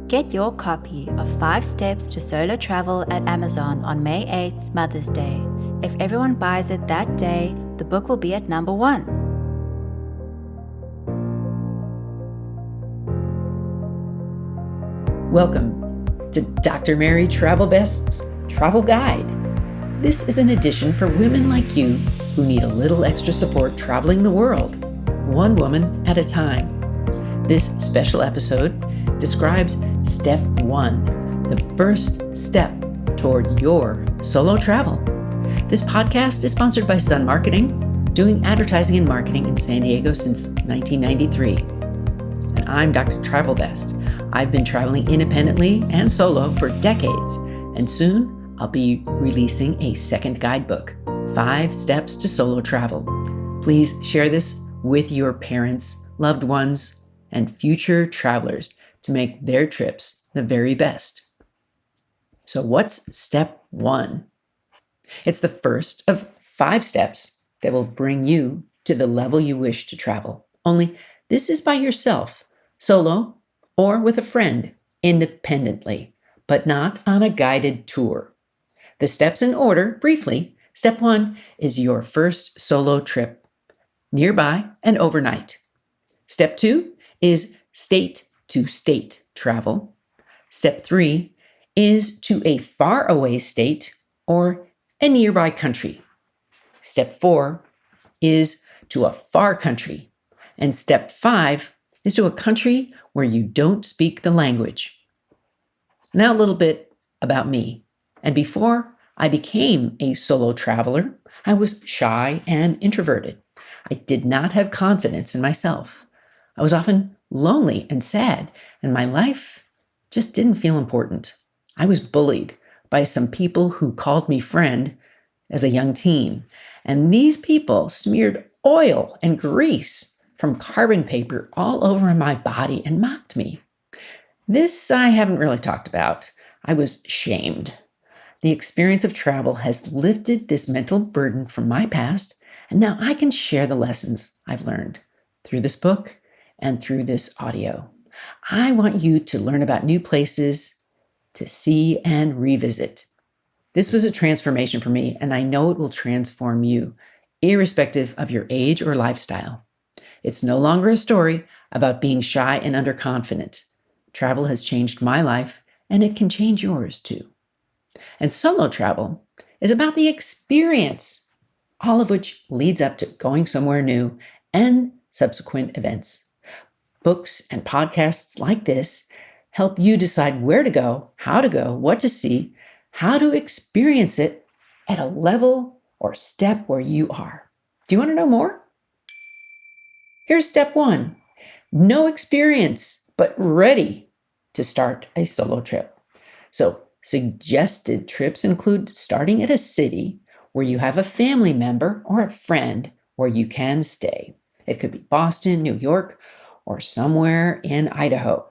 Get your copy of 5 Steps to Solo Travel at Amazon on May 8th, Mother's Day. If everyone buys it that day, the book will be at number 1. Welcome to Dr. Mary Travel Best's Travel Guide. This is an edition for women like you who need a little extra support traveling the world, one woman at a time. This special episode describes Step 1, the first step toward your solo travel. This podcast is sponsored by Sun Marketing, doing advertising and marketing in San Diego since 1993. And I'm Dr. Travel Best. I've been traveling independently and solo for decades, and soon I'll be releasing a second guidebook, 5 Steps to Solo Travel. Please share this with your parents, loved ones, and future travelers to make their trips the very best. So what's step 1? It's the first of 5 steps that will bring you to the level you wish to travel. Only this is by yourself, solo, or with a friend, independently, but not on a guided tour. The steps in order, briefly. Step 1 is your first solo trip, nearby and overnight. Step 2 is state-to-state travel. Step 3 is to a faraway state or a nearby country. Step 4 is to a far country. And step 5 is to a country where you don't speak the language. Now a little bit about me. And before I became a solo traveler, I was shy and introverted. I did not have confidence in myself. I was often lonely and sad, and my life just didn't feel important. I was bullied by some people who called me friend as a young teen, and these people smeared oil and grease from carbon paper all over my body and mocked me. This I haven't really talked about. I was shamed. The experience of travel has lifted this mental burden from my past, and now I can share the lessons I've learned through this book and through this audio. I want you to learn about new places to see and revisit. This was a transformation for me, and I know it will transform you, irrespective of your age or lifestyle. It's no longer a story about being shy and underconfident. Travel has changed my life, and it can change yours too. And solo travel is about the experience, all of which leads up to going somewhere new and subsequent events. Books and podcasts like this help you decide where to go, how to go, what to see, how to experience it at a level or step where you are. Do you want to know more? Here's step 1. No experience, but ready to start a solo trip. So suggested trips include starting at a city where you have a family member or a friend where you can stay. It could be Boston, New York, or somewhere in Idaho.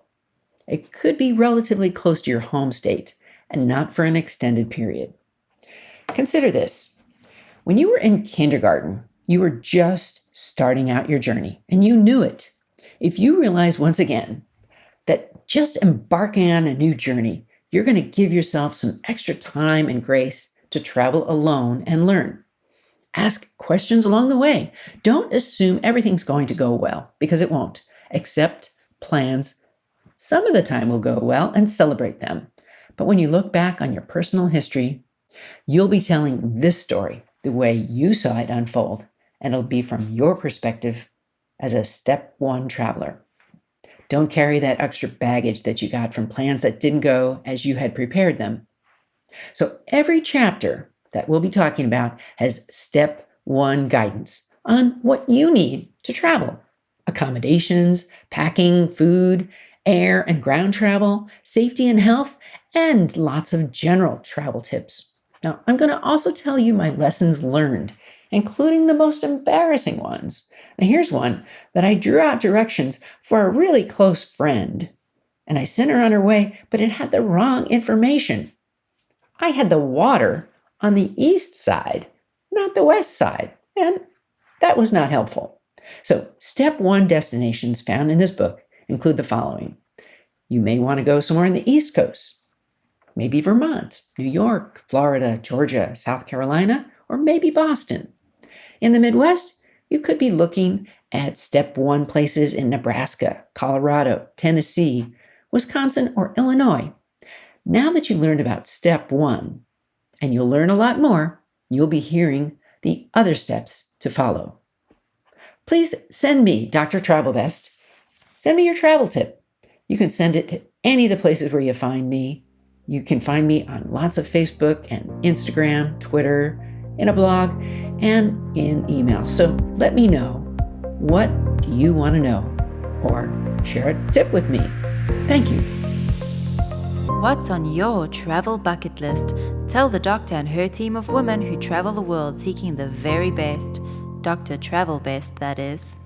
It could be relatively close to your home state and not for an extended period. Consider this. When you were in kindergarten, you were just starting out your journey, and you knew it. If you realize once again that just embarking on a new journey, you're going to give yourself some extra time and grace to travel alone and learn. Ask questions along the way. Don't assume everything's going to go well, because it won't. Accept plans. Some of the time will go well and celebrate them. But when you look back on your personal history, you'll be telling this story the way you saw it unfold, and it'll be from your perspective as a step 1 traveler. Don't carry that extra baggage that you got from plans that didn't go as you had prepared them. So every chapter that we'll be talking about has step 1 guidance on what you need to travel. Accommodations, packing, food, air and ground travel, safety and health, and lots of general travel tips. Now, I'm going to also tell you my lessons learned, including the most embarrassing ones. Now, here's one that I drew out directions for a really close friend, and I sent her on her way, but it had the wrong information. I had the water on the east side, not the west side, and that was not helpful. So, step 1 destinations found in this book include the following: You may want to go somewhere in the East Coast, maybe Vermont, New York, Florida, Georgia, South Carolina, or maybe Boston. In the Midwest, you could be looking at step 1 places in Nebraska, Colorado, Tennessee, Wisconsin, or Illinois. Now that you learned about step 1, and you'll learn a lot more, you'll be hearing the other steps to follow. Please send me, Dr. Travel Best. Send me your travel tip. You can send it to any of the places where you find me. You can find me on lots of Facebook and Instagram, Twitter, in a blog, and in email. So let me know, what do you want to know? Or share a tip with me. Thank you. What's on your travel bucket list? Tell the doctor and her team of women who travel the world seeking the very best. Dr. Travel Best, that is.